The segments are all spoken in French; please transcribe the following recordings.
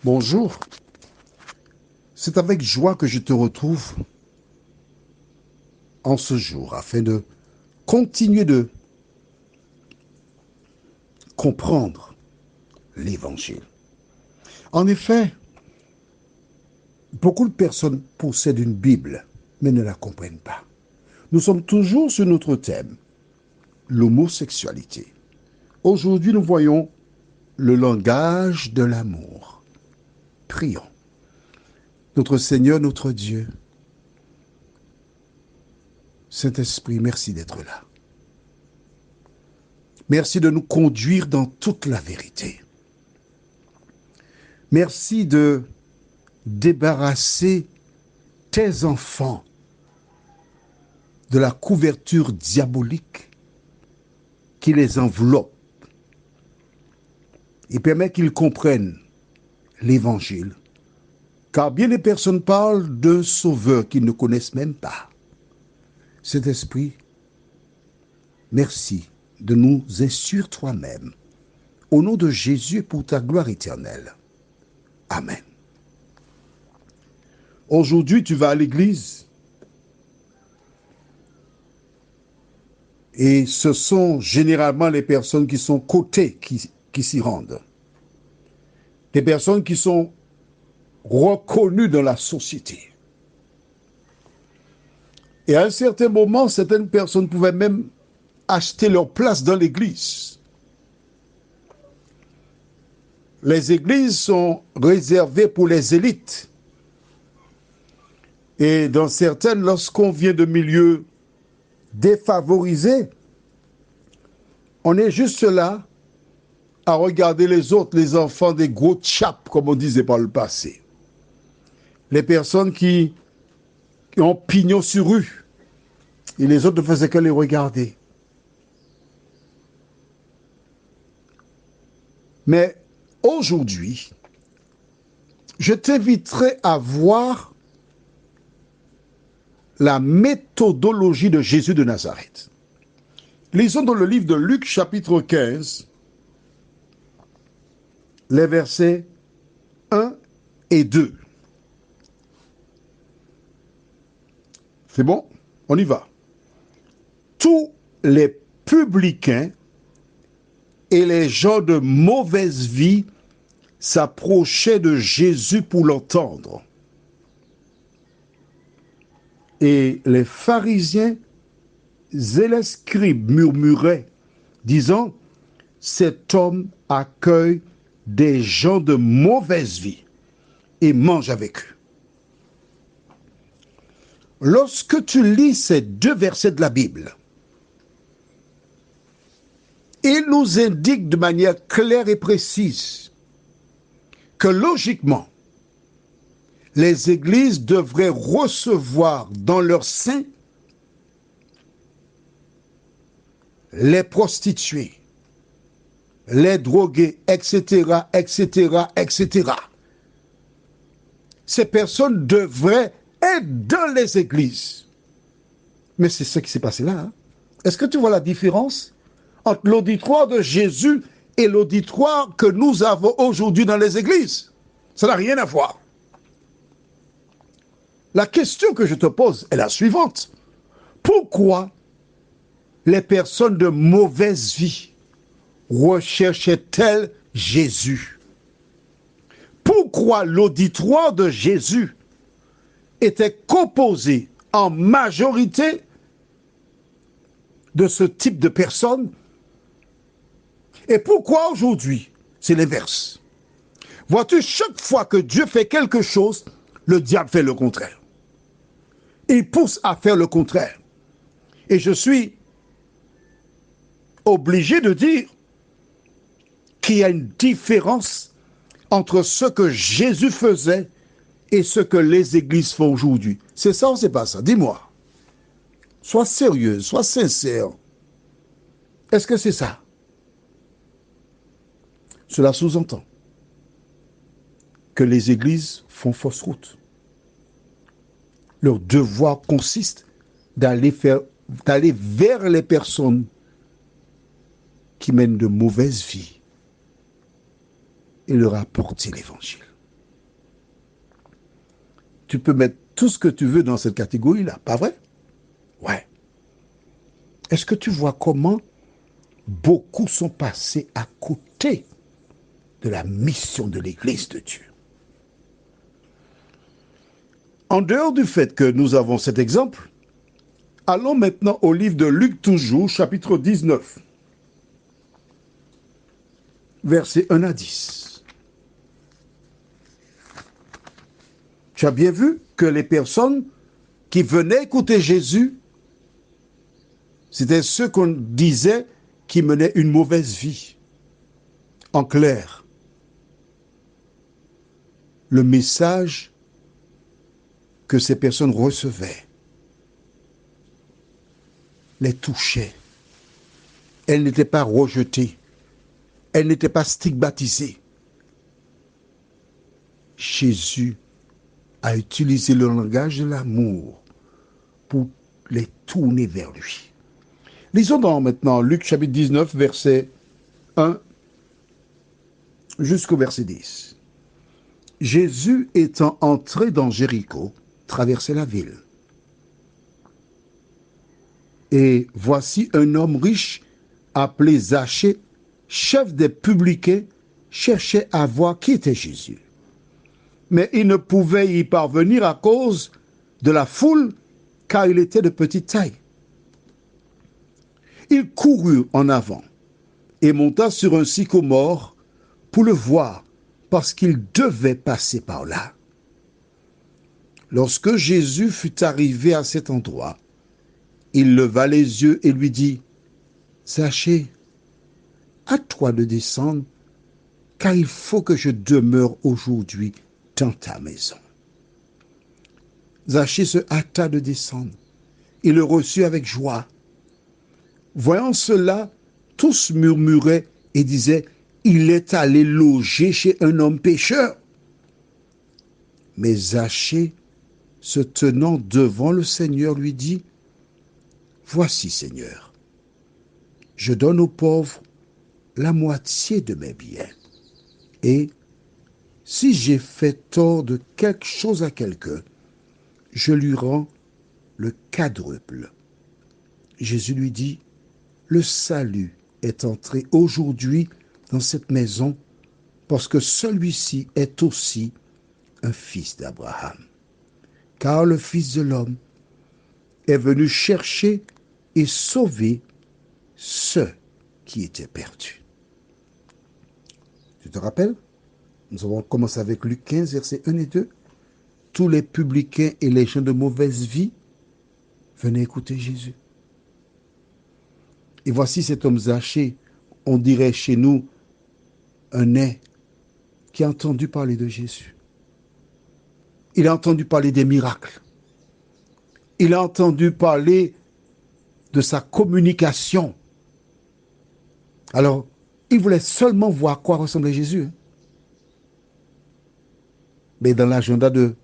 Bonjour, c'est avec joie que je te retrouve en ce jour afin de continuer de comprendre l'Évangile. En effet, beaucoup de personnes possèdent une Bible, mais ne la comprennent pas. Nous sommes toujours sur notre thème, l'homosexualité. Aujourd'hui, nous voyons le langage de l'amour. Prions. Notre Seigneur, notre Dieu, Saint-Esprit, merci d'être là. Merci de nous conduire dans toute la vérité. Merci de débarrasser tes enfants de la couverture diabolique qui les enveloppe et permet qu'ils comprennent l'Évangile. Car bien des personnes parlent d'un sauveur qu'ils ne connaissent même pas. Saint-Esprit, merci de nous instruire toi-même. Au nom de Jésus, pour ta gloire éternelle. Amen. Aujourd'hui, tu vas à l'église et ce sont généralement les personnes qui sont cotées qui s'y rendent. Des personnes qui sont reconnues dans la société. Et à un certain moment, certaines personnes pouvaient même acheter leur place dans l'église. Les églises sont réservées pour les élites. Et dans certaines, lorsqu'on vient de milieux défavorisés, on est juste là à regarder les autres, les enfants des gros tchaps, comme on disait par le passé. Les personnes qui ont pignon sur rue. Et les autres ne faisaient que les regarder. Mais aujourd'hui, je t'inviterai à voir la méthodologie de Jésus de Nazareth. Lisons dans le livre de Luc, chapitre 15, les versets 1 et 2. C'est bon? On y va. Tous les publicains et les gens de mauvaise vie s'approchaient de Jésus pour l'entendre. Et les pharisiens et les scribes murmuraient, disant, cet homme accueille des gens de mauvaise vie et mange avec eux. Lorsque tu lis ces deux versets de la Bible, il nous indique de manière claire et précise que logiquement, les églises devraient recevoir dans leur sein les prostituées, les drogués, etc., etc., etc. Ces personnes devraient être dans les églises. Mais c'est ce qui s'est passé là. Hein? Est-ce que tu vois la différence entre l'auditoire de Jésus et l'auditoire que nous avons aujourd'hui dans les églises? Ça n'a rien à voir. La question que je te pose est la suivante. Pourquoi les personnes de mauvaise vie recherchaient-elles Jésus? Pourquoi l'auditoire de Jésus était composé en majorité de ce type de personnes? Et pourquoi aujourd'hui, c'est l'inverse? Vois-tu, chaque fois que Dieu fait quelque chose, le diable fait le contraire. Il pousse à faire le contraire. Et je suis obligé de dire qu'il y a une différence entre ce que Jésus faisait et ce que les églises font aujourd'hui. C'est ça ou c'est pas ça? Dis-moi. Sois sérieux, sois sincère. Est-ce que c'est ça? Cela sous-entend que les églises font fausse route. Leur devoir consiste d'aller vers les personnes qui mènent de mauvaises vies et leur apporter l'évangile. tu peux mettre tout ce que tu veux dans cette catégorie-là, pas vrai? Ouais. Est-ce que tu vois comment beaucoup sont passés à côté de la mission de l'Église de Dieu? En dehors du fait que nous avons cet exemple, allons maintenant au livre de Luc toujours, chapitre 19, versets 1 à 10. Tu as bien vu que les personnes qui venaient écouter Jésus, c'était ceux qu'on disait qui menaient une mauvaise vie. En clair, le message que ces personnes recevaient les touchait. Elles n'étaient pas rejetées. Elles n'étaient pas stigmatisées. Jésus a utilisé le langage de l'amour pour les tourner vers lui. Lisons donc maintenant Luc chapitre 19, verset 1 jusqu'au verset 10. Jésus étant entré dans Jéricho, traversait la ville. Et voici un homme riche appelé Zachée, chef des publicains, cherchait à voir qui était Jésus. Mais il ne pouvait y parvenir à cause de la foule, car il était de petite taille. Il courut en avant et monta sur un sycomore pour le voir, parce qu'il devait passer par là. Lorsque Jésus fut arrivé à cet endroit, il leva les yeux et lui dit, « Zachée, à toi de descendre, car il faut que je demeure aujourd'hui dans ta maison. » Zachée se hâta de descendre. Il le reçut avec joie. Voyant cela, tous murmuraient et disaient, « Il est allé loger chez un homme pécheur. » Mais Zachée, se tenant devant le Seigneur, lui dit, « Voici, Seigneur, je donne aux pauvres la moitié de mes biens. Et si j'ai fait tort de quelque chose à quelqu'un, je lui rends le quadruple. » Jésus lui dit, « Le salut est entré aujourd'hui dans cette maison, parce que celui-ci est aussi un fils d'Abraham. Car le Fils de l'homme est venu chercher et sauver ceux qui étaient perdus. » Tu te rappelles? Nous avons commencé avec Luc 15, versets 1 et 2. Tous les publicains et les gens de mauvaise vie venaient écouter Jésus. Et voici cet homme Zachée, on dirait chez nous un nez, qui a entendu parler de Jésus. Il a entendu parler des miracles. Il a entendu parler de sa communication. Alors, il voulait seulement voir à quoi ressemblait Jésus. Mais dans l'agenda de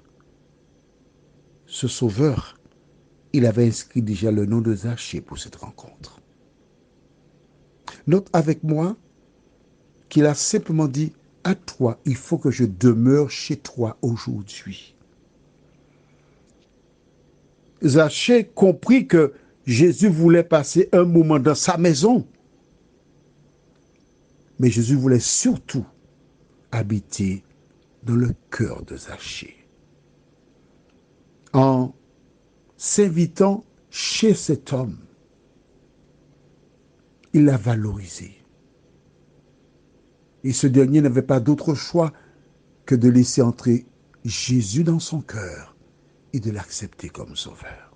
ce sauveur, il avait inscrit déjà le nom de Zachée pour cette rencontre. Note avec moi qu'il a simplement dit, « À toi, il faut que je demeure chez toi aujourd'hui. » Zachée comprit que Jésus voulait passer un moment dans sa maison. Mais Jésus voulait surtout habiter dans le cœur de Zachée. En s'invitant chez cet homme, il l'a valorisé. Et ce dernier n'avait pas d'autre choix que de laisser entrer Jésus dans son cœur et de l'accepter comme sauveur.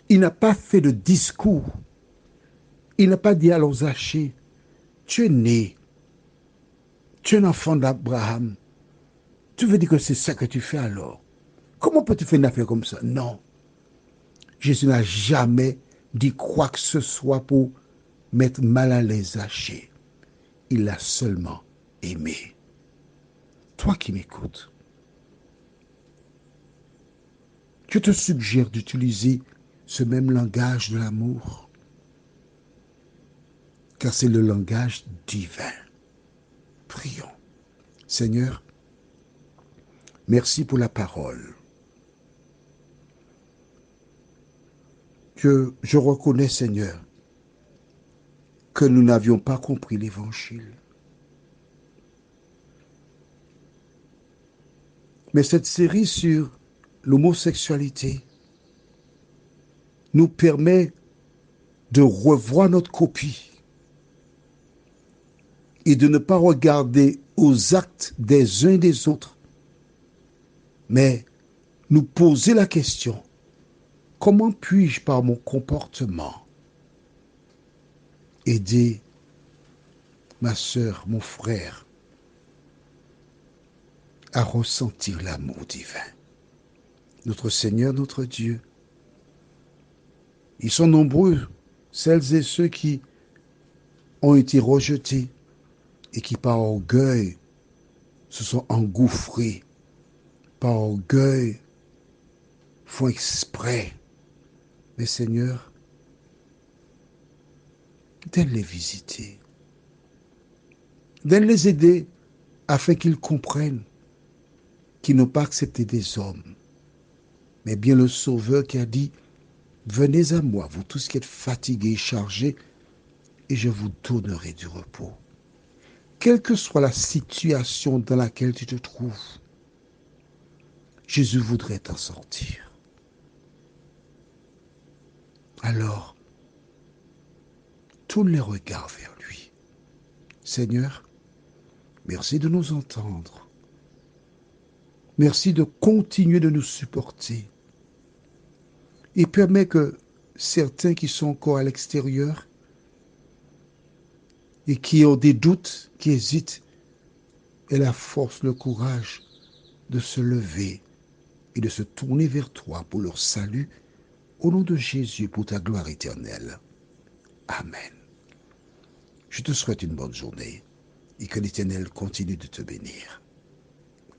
Il n'a pas fait de discours. Il n'a pas dit à Zachée, « Tu es né, tu es un enfant d'Abraham. Tu veux dire que c'est ça que tu fais alors? Comment peux-tu faire une affaire comme ça? » Non. Jésus n'a jamais dit quoi que ce soit pour mettre mal à l'aise Zachée. Il l'a seulement aimé. Toi qui m'écoutes, je te suggère d'utiliser ce même langage de l'amour, car c'est le langage divin. Prions. Seigneur, Merci pour la parole. Je reconnais, Seigneur, que nous n'avions pas compris l'Évangile. Mais cette série sur l'homosexualité nous permet de revoir notre copie et de ne pas regarder aux actes des uns et des autres, mais nous poser la question, comment puis-je par mon comportement aider ma sœur, mon frère, à ressentir l'amour divin? Notre Seigneur, notre Dieu, ils sont nombreux, celles et ceux qui ont été rejetés et qui par orgueil se sont engouffrés, par orgueil font exprès. Mais Seigneur, viens les visiter, viens les aider afin qu'ils comprennent qu'ils n'ont pas accepté des hommes, mais bien le Sauveur qui a dit, venez à moi, vous tous qui êtes fatigués et chargés, et je vous donnerai du repos. Quelle que soit la situation dans laquelle tu te trouves, Jésus voudrait t'en sortir. Alors, tourne les regards vers lui. Seigneur, merci de nous entendre. Merci de continuer de nous supporter. Et permets que certains qui sont encore à l'extérieur et qui ont des doutes, qui hésitent, aient la force, le courage de se lever et de se tourner vers toi pour leur salut, au nom de Jésus, pour ta gloire éternelle. Amen. Je te souhaite une bonne journée et que l'Éternel continue de te bénir.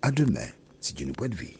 À demain, si Dieu nous prête vie.